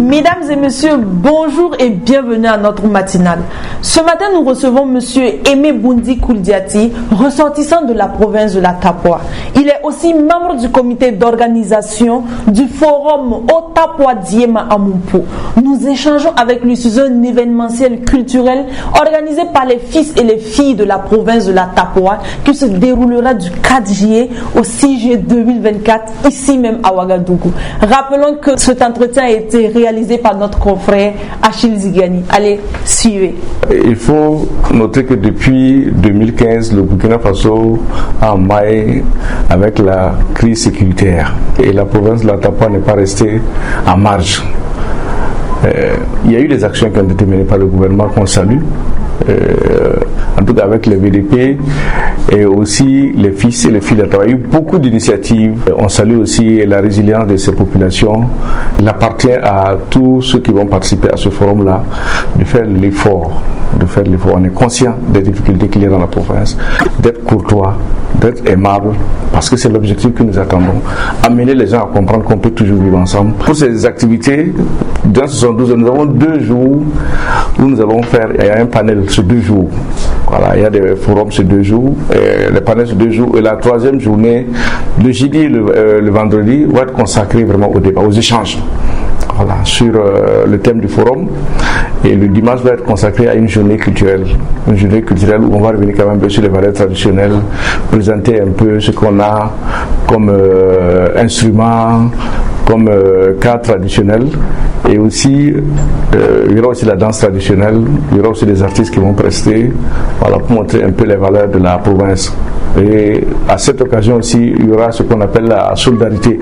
Mesdames et messieurs, bonjour et bienvenue à notre matinale. Ce matin, nous recevons monsieur Aimé Boundi Kouldiati, ressortissant de la province de la Tapua. Il est aussi membre du comité d'organisation du forum Otapua Diema Amumpo. Nous échangeons avec lui sur un événementiel culturel organisé par les fils et les filles de la province de la Tapua qui se déroulera du 4 juillet au 6 juillet 2024 ici même à Ouagadougou. Rappelons que cet entretien a été réalisé par notre confrère Achille Zigani. Allez, suivez. Il faut noter que depuis 2015, le Burkina Faso a emmaillé avec la crise sécuritaire et la province de la Tapua n'est pas restée en marge. Il y a eu des actions qui ont été menées par le gouvernement qu'on salue, en tout cas avec le VDP et aussi les fils et les filles de la Tapua. Il y a eu beaucoup d'initiatives. On salue aussi la résilience de ces populations. Il appartient à tous ceux qui vont participer à ce forum-là de faire l'effort. On est conscient des difficultés qu'il y a dans la province, d'être courtois, d'être aimable, parce que c'est l'objectif que nous attendons. Amener les gens à comprendre qu'on peut toujours vivre ensemble. Pour ces activités, dans 72 heures, nous avons 2 jours où nous allons faire, il y a un panel sur 2 jours. Voilà, il y a des forums sur 2 jours, les panels sur 2 jours, et la 3e journée, le jeudi et le vendredi, va être consacré vraiment au débat, aux échanges. Voilà, sur le thème du forum. Et le dimanche va être consacré à une journée culturelle. Une journée culturelle où on va revenir quand même sur les valeurs traditionnelles, présenter un peu ce qu'on a comme instruments, comme cadre traditionnel. Et aussi, il y aura aussi la danse traditionnelle, il y aura aussi des artistes qui vont prester, voilà, pour montrer un peu les valeurs de la province. Et à cette occasion aussi, il y aura ce qu'on appelle la solidarité.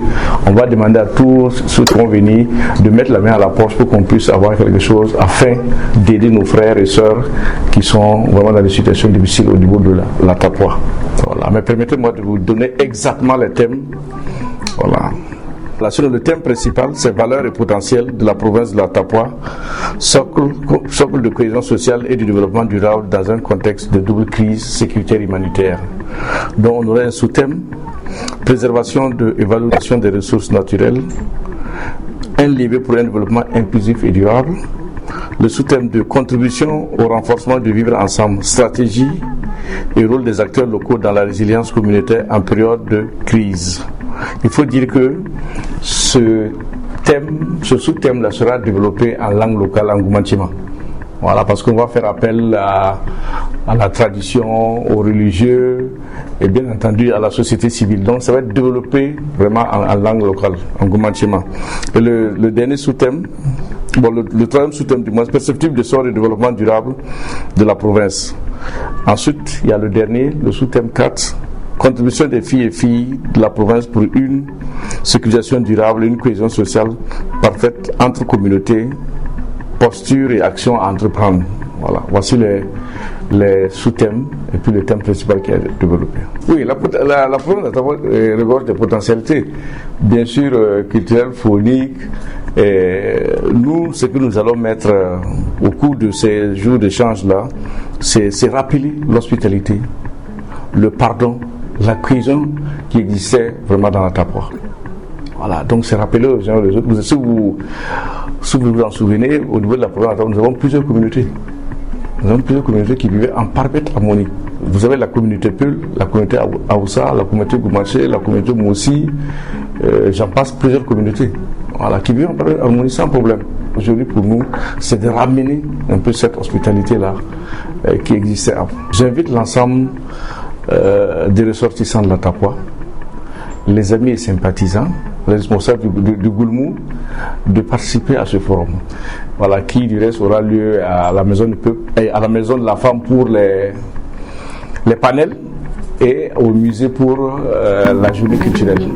On va demander à tous ceux qui vont venir de mettre la main à la poche pour qu'on puisse avoir quelque chose afin d'aider nos frères et sœurs qui sont vraiment dans des situations difficiles au niveau de la Tapua. Voilà. Mais permettez-moi de vous donner exactement les thèmes. Voilà. Sur le thème principal, c'est valeurs et potentiel de la province de la Tapua, socle de cohésion sociale et du développement durable dans un contexte de double crise sécuritaire et humanitaire. Donc on aurait un sous-thème, préservation et valorisation des ressources naturelles, un levier pour un développement inclusif et durable, le sous-thème de contribution au renforcement du vivre ensemble, stratégie et rôle des acteurs locaux dans la résilience communautaire en période de crise. Il faut dire que ce sous-thème-là sera développé en langue locale, en Goumantima. Voilà, parce qu'on va faire appel à la tradition, aux religieux et bien entendu à la société civile. Donc ça va être développé vraiment en langue locale, en Goumantima. Et le dernier sous-thème, le 3e sous-thème du moins, perspective de sort et développement durable de la province. Ensuite, il y a le dernier, le sous-thème 4, contribution des filles et filles de la province pour une sécurisation durable et une cohésion sociale parfaite entre communautés, posture et action à entreprendre. Voilà, voici les sous-thèmes et puis le thème principal qui est développé. Oui, la province regorge des potentialités, bien sûr culturelles, phoniques. Et nous, ce que nous allons mettre au cours de ces jours d'échange-là, c'est rappeler l'hospitalité, le pardon, la cohésion qui existait vraiment dans la Tapua. Voilà, donc c'est rappeler aux uns et aux autres. Si vous vous en souvenez, au niveau de la province, nous avons plusieurs communautés. Nous avons plusieurs communautés qui vivaient en parfaite harmonie. Vous avez la communauté Peul, la communauté Aoussa, la communauté Goumaché, la communauté Moussi, j'en passe plusieurs communautés. Voilà, qui vivent en parfaite harmonie sans problème. Aujourd'hui, pour nous, c'est de ramener un peu cette hospitalité-là qui existait avant. J'invite l'ensemble des ressortissants de la Tapua, les amis et sympathisants, les responsables du Goulmou, de participer à ce forum. Voilà, qui du reste aura lieu à la maison du peuple et à la maison de la femme pour les panels et au musée pour la journée culturelle.